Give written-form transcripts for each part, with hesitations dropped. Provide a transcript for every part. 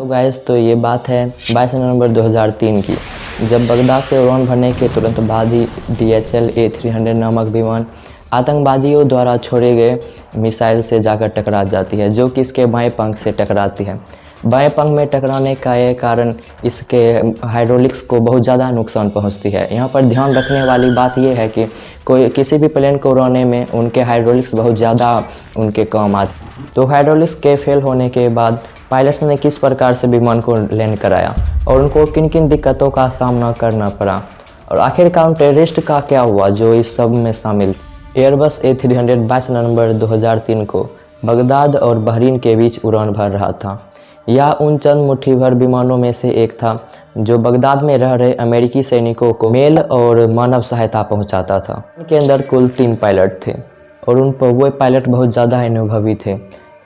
तो गाइस, तो ये बात है 22 नवंबर 2003 की, जब बगदाद से उड़ान भरने के तुरंत बाद ही DHL A300 नामक विमान आतंकवादियों द्वारा छोड़े गए मिसाइल से जाकर टकरा जाती है, जो कि इसके बाएं पंख से टकराती है। बाएं पंख में टकराने का ये कारण इसके हाइड्रोलिक्स को बहुत ज़्यादा नुकसान पहुंचती है। यहाँ पर ध्यान रखने वाली बात यह है कि किसी भी प्लेन को उड़ाने में उनके हाइड्रोलिक्स बहुत ज़्यादा उनके काम आते। तो हाइड्रोलिक्स के फेल होने के बाद पायलट्स ने किस प्रकार से विमान को लैंड कराया और उनको किन किन दिक्कतों का सामना करना पड़ा, और आखिरकार टेररिस्ट का क्या हुआ जो इस सब में शामिल। एयरबस A300 22 नवंबर 2003 को बगदाद और बहरीन के बीच उड़ान भर रहा था। यह उन चंद मुट्ठी भर विमानों में से एक था जो बगदाद में रह रहे अमेरिकी सैनिकों को मेल और मानव सहायता पहुंचाता था। उनके अंदर कुल 3 पायलट थे और उन पर वो पायलट बहुत ज़्यादा अनुभवी थे।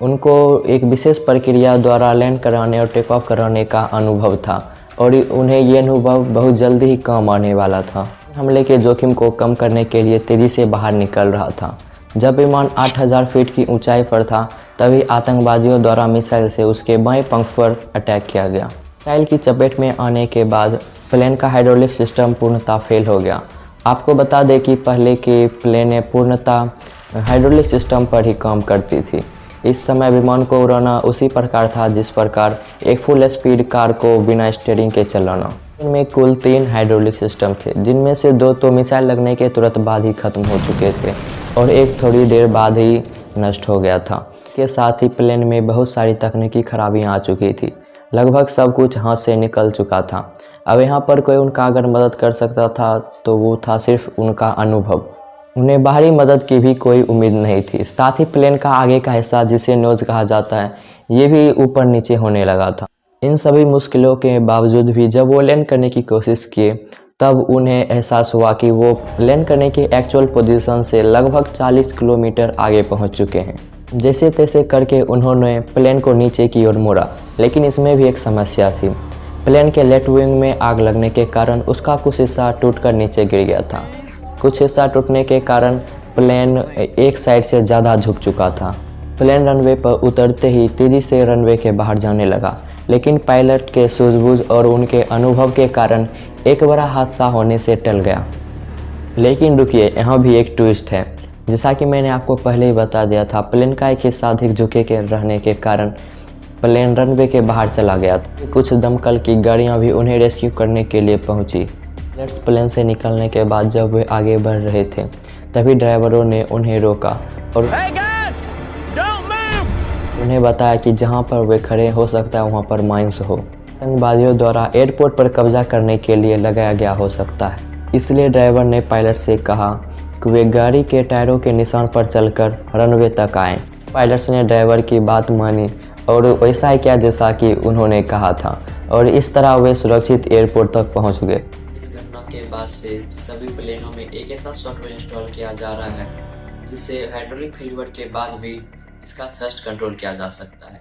उनको एक विशेष प्रक्रिया द्वारा लैंड कराने और टेक ऑफ कराने का अनुभव था और उन्हें ये अनुभव बहुत जल्दी ही काम आने वाला था। हमले के जोखिम को कम करने के लिए तेज़ी से बाहर निकल रहा था। जब विमान 8000 फीट की ऊंचाई पर था, तभी आतंकवादियों द्वारा मिसाइल से उसके बाएं पंख पर अटैक किया गया। मिसाइल की चपेट में आने के बाद प्लेन का हाइड्रोलिक सिस्टम पूर्णतः फेल हो गया। आपको बता दें कि पहले की प्लेनें पूर्णतः हाइड्रोलिक सिस्टम पर ही काम करती थी। इस समय विमान को उड़ाना उसी प्रकार था जिस प्रकार एक फुल स्पीड कार को बिना स्टीयरिंग के चलाना। इनमें कुल 3 हाइड्रोलिक सिस्टम थे, जिनमें से 2 तो मिसाइल लगने के तुरंत बाद ही खत्म हो चुके थे और एक थोड़ी देर बाद ही नष्ट हो गया था। के साथ ही प्लेन में बहुत सारी तकनीकी खराबियां आ चुकी थी। लगभग सब कुछ हाथ से निकल चुका था। अब यहाँ पर कोई उनका अगर मदद कर सकता था तो वो था सिर्फ उनका अनुभव। उन्हें बाहरी मदद की भी कोई उम्मीद नहीं थी। साथ ही प्लेन का आगे का हिस्सा, जिसे नोज कहा जाता है, ये भी ऊपर नीचे होने लगा था। इन सभी मुश्किलों के बावजूद भी जब वो लैंड करने की कोशिश किए, तब उन्हें एहसास हुआ कि वो लैंड करने की एक्चुअल पोजीशन से लगभग 40 किलोमीटर आगे पहुंच चुके हैं। जैसे तैसे करके उन्होंने प्लेन को नीचे की ओर मोड़ा, लेकिन इसमें भी एक समस्या थी। प्लेन के लेफ्ट विंग में आग लगने के कारण उसका कुछ हिस्सा टूटकर नीचे गिर गया था। कुछ हिस्सा टूटने के कारण प्लेन एक साइड से ज़्यादा झुक चुका था। प्लेन रनवे पर उतरते ही तेज़ी से रनवे के बाहर जाने लगा, लेकिन पायलट के सूझबूझ और उनके अनुभव के कारण एक बड़ा हादसा होने से टल गया। लेकिन रुकिए, यहाँ भी एक ट्विस्ट है। जैसा कि मैंने आपको पहले ही बता दिया था, प्लेन का एक हिस्सा अधिक झुके के रहने के कारण प्लेन रनवे के बाहर चला गया था। कुछ दमकल की गाड़ियाँ भी उन्हें रेस्क्यू करने के लिए पहुँची। पायलट्स प्लेन से निकलने के बाद जब वे आगे बढ़ रहे थे, तभी ड्राइवरों ने उन्हें रोका और उन्हें बताया कि जहां पर वे खड़े हो सकता है वहां पर माइंस हो। आतंकवादियों द्वारा एयरपोर्ट पर कब्जा करने के लिए लगाया गया हो सकता है। इसलिए ड्राइवर ने पायलट से कहा कि वे गाड़ी के टायरों के निशान पर चलकर रनवे तक आएं। पायलट्स ने ड्राइवर की बात मानी और वैसा ही किया जैसा कि उन्होंने कहा था, और इस तरह वे सुरक्षित एयरपोर्ट तक पहुँच गए। के बाद से सभी प्लेनों में एक ऐसा सॉफ्टवेयर इंस्टॉल किया जा रहा है जिससे हाइड्रोलिक फेलियर के बाद भी इसका थ्रस्ट कंट्रोल किया जा सकता है।